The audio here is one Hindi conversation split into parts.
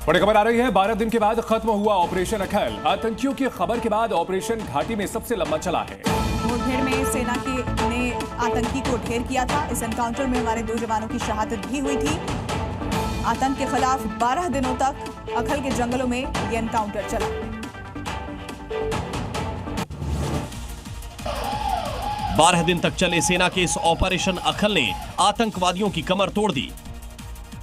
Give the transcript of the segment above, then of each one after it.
बड़ी खबर आ रही है। 12 दिन के बाद खत्म हुआ ऑपरेशन अखल। आतंकियों की खबर के बाद ऑपरेशन घाटी में सबसे लंबा चला है। मुठभेड़ में सेना ने आतंकी को ढेर किया था। इस एनकाउंटर में हमारे 2 जवानों की शहादत भी हुई थी। आतंक के खिलाफ 12 दिनों तक अखल के जंगलों में यह एनकाउंटर चला। बारह दिन तक चले सेना के इस ऑपरेशन अखल ने आतंकवादियों की कमर तोड़ दी।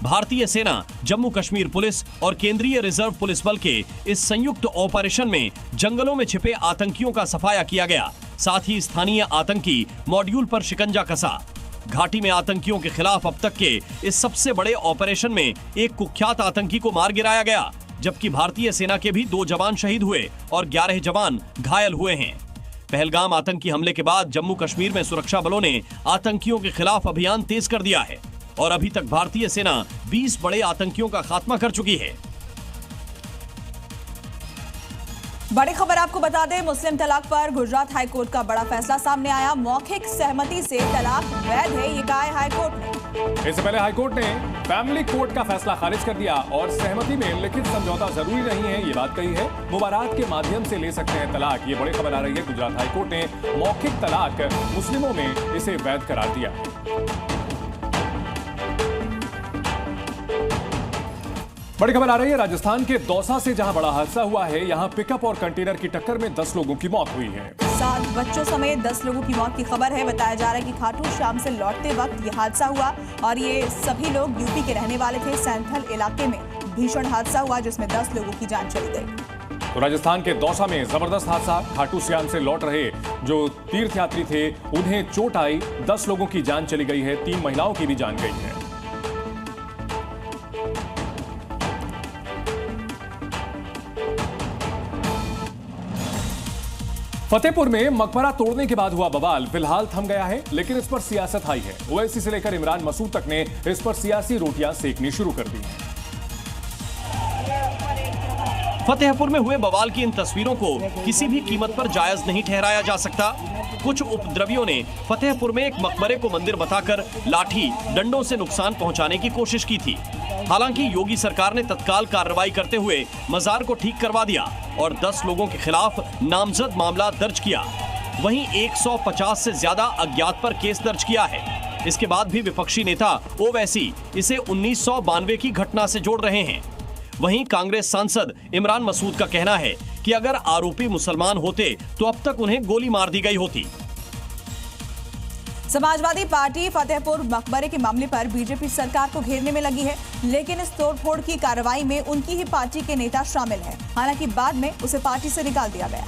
भारतीय सेना, जम्मू कश्मीर पुलिस और केंद्रीय रिजर्व पुलिस बल के इस संयुक्त ऑपरेशन में जंगलों में छिपे आतंकियों का सफाया किया गया। साथ ही स्थानीय आतंकी मॉड्यूल पर शिकंजा कसा। घाटी में आतंकियों के खिलाफ अब तक के इस सबसे बड़े ऑपरेशन में एक कुख्यात आतंकी को मार गिराया गया, जबकि भारतीय सेना के भी 2 जवान शहीद हुए और 11 जवान घायल हुए हैं। पहलगाम आतंकी हमले के बाद जम्मू कश्मीर में सुरक्षा बलों ने आतंकियों के खिलाफ अभियान तेज कर दिया है और अभी तक भारतीय सेना 20 बड़े आतंकियों का खात्मा कर चुकी है। बड़ी खबर आपको बता दें, मुस्लिम तलाक पर गुजरात हाईकोर्ट का बड़ा फैसला सामने आया। मौखिक सहमति से तलाक वैध है, ये कहा है हाईकोर्ट ने। इससे पहले हाईकोर्ट ने फैमिली कोर्ट का फैसला खारिज कर दिया और सहमति में लिखित समझौता जरूरी नहीं है, ये बात कही है। मुबारात के माध्यम से ले सकते हैं तलाक। ये बड़ी खबर आ रही है। गुजरात हाईकोर्ट ने मौखिक तलाक मुस्लिमों में इसे वैध करार दिया। बड़ी खबर आ रही है राजस्थान के दौसा से, जहां बड़ा हादसा हुआ है। यहां पिकअप और कंटेनर की टक्कर में 10 लोगों की मौत हुई है। 7 बच्चों समेत 10 लोगों की मौत की खबर है। बताया जा रहा है कि खाटू श्याम से लौटते वक्त यह हादसा हुआ और ये सभी लोग यूपी के रहने वाले थे। सैंथल इलाके में भीषण हादसा हुआ जिसमें 10 लोगों की जान चली गई। तो राजस्थान के दौसा में जबरदस्त हादसा। खाटू श्याम से लौट रहे जो तीर्थयात्री थे उन्हें चोट आई, 10 लोगों की जान चली गई है, 3 महिलाओं की भी जान गई है। फतेहपुर में मकबरा तोड़ने के बाद हुआ बवाल फिलहाल थम गया है, लेकिन इस पर सियासत आई है। ओवैसी से लेकर इमरान मसूद तक ने इस पर सियासी रोटियां सेकनी शुरू कर दी हैं। फतेहपुर में हुए बवाल की इन तस्वीरों को किसी भी कीमत पर जायज नहीं ठहराया जा सकता। कुछ उपद्रवियों ने फतेहपुर में एक मकबरे को मंदिर बताकर लाठी डंडों से नुकसान पहुंचाने की कोशिश की थी। हालांकि योगी सरकार ने तत्काल कार्रवाई करते हुए मजार को ठीक करवा दिया और 10 लोगों के खिलाफ नामजद मामला दर्ज किया। वहीं 150 से ज्यादा अज्ञात पर केस दर्ज किया है। इसके बाद भी विपक्षी नेता ओवैसी इसे 1992 की घटना से जोड़ रहे हैं। वहीं कांग्रेस सांसद इमरान मसूद का कहना है कि अगर आरोपी मुसलमान होते तो अब तक उन्हें गोली मार दी गई होती। समाजवादी पार्टी फतेहपुर मकबरे के मामले पर बीजेपी सरकार को घेरने में लगी है, लेकिन इस तोड़फोड़ की कार्रवाई में उनकी ही पार्टी के नेता शामिल हैं। हालांकि बाद में उसे पार्टी से निकाल दिया गया।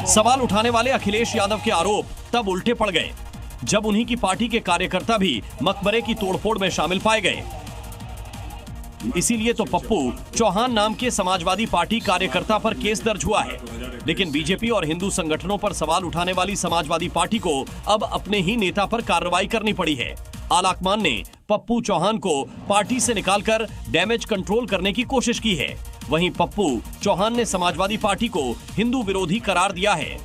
सवाल उठाने वाले अखिलेश यादव के आरोप तब उल्टे पड़ गए जब उन्हीं की पार्टी के कार्यकर्ता भी मकबरे की तोड़फोड़ में शामिल पाए गए। इसीलिए तो पप्पू चौहान नाम के समाजवादी पार्टी कार्यकर्ता पर केस दर्ज हुआ है। लेकिन बीजेपी और हिंदू संगठनों पर सवाल उठाने वाली समाजवादी पार्टी को अब अपने ही नेता पर कार्रवाई करनी पड़ी है। आलाकमान ने पप्पू चौहान को पार्टी से निकालकर डैमेज कंट्रोल करने की कोशिश की है। वहीं पप्पू चौहान ने समाजवादी पार्टी को हिंदू विरोधी करार दिया है।